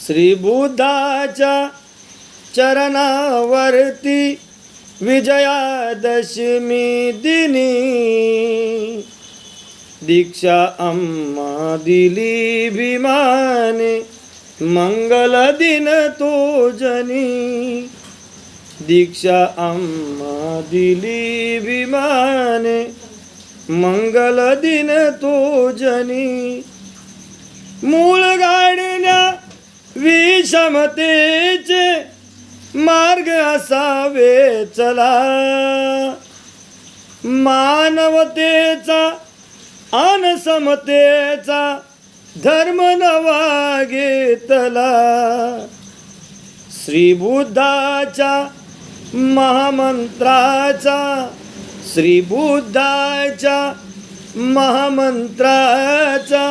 श्री बुद्धाच्या चरणावरती विजयादशमी दिनी दीक्षा आम्हा दिली भीमाने, मंगल दिन तो जनी. दीक्षा आम्हा दिली भीमाने, मंगल दिन तो जनी. मूळ गाडण्या विषमतेचे मार्ग असावे चला, मानवतेचा अन समतेचा धर्म नवा घेतला. श्री बुद्धाच्या महामंत्राचा, श्री बुद्धाच्या महामंत्राचा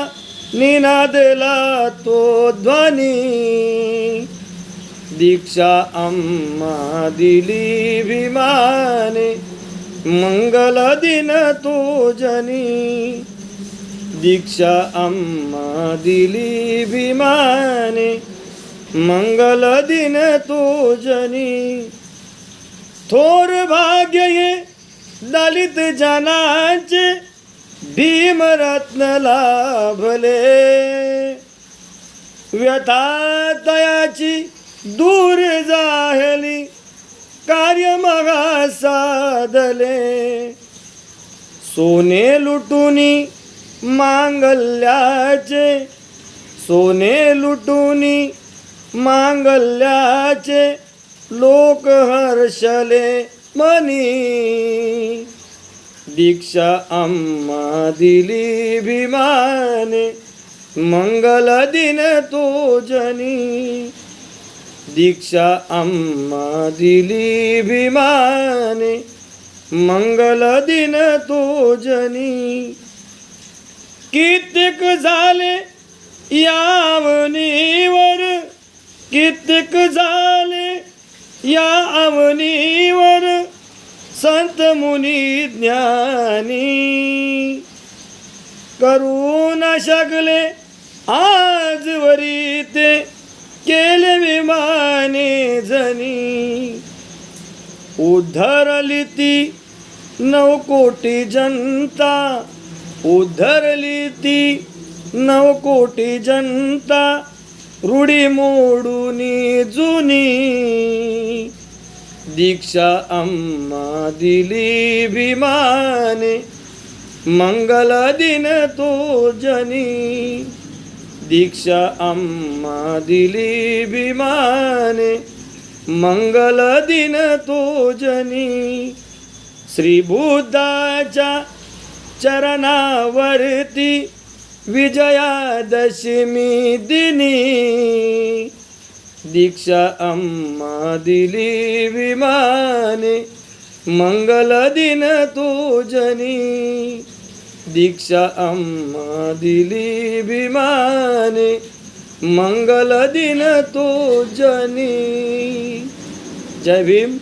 निनादला तो ध्वनी. दीक्षा आम्हा दिली भीमाने, मंगल दिन तो जनी. दीक्षा आम्हा दिली भीमाने, मंगल दिन तो जनी. थोर भाग्य हे दलित जनाचे, भीमरत्न लाभले. व्यथा तयाची दूर जाहली, कार्य मगा साधले. सोने लुटुनी मांगल्याचे, सोने लुटुनी मांगल्याचे लोक हर्षले मनी. दीक्षा आम्हा दिली भीमाने, मंगल दिन तो जनी. दीक्षा आम्हा दिली भीमाने, मंगल दिन तो जनी. कित्येक झाले यावनीवर, कित्येक झाले या अवनीवर संत मुनी ज्ञानी. करू न शकले आजवरी ते, केले विमाने जनी. उद्धरली ती 9 कोटी जनता, उद्धरली ती 9 कोटी जनता, रूढी मोडूनी जुनी. दीक्षा आम्हा दिली भीमाने, मंगल दिन तो जनी. दीक्षा आम्हा दिली भीमाने, मंगल दिन तो जनी. श्री बुद्धाच्या चरणावरती विजयादशमी दिनी दीक्षा आम्हा दिली भीमाने, मंगल दिन तो जनी. दीक्षा आम्हा दिली भीमाने, मंगल दिन तो जनी. जय भीम.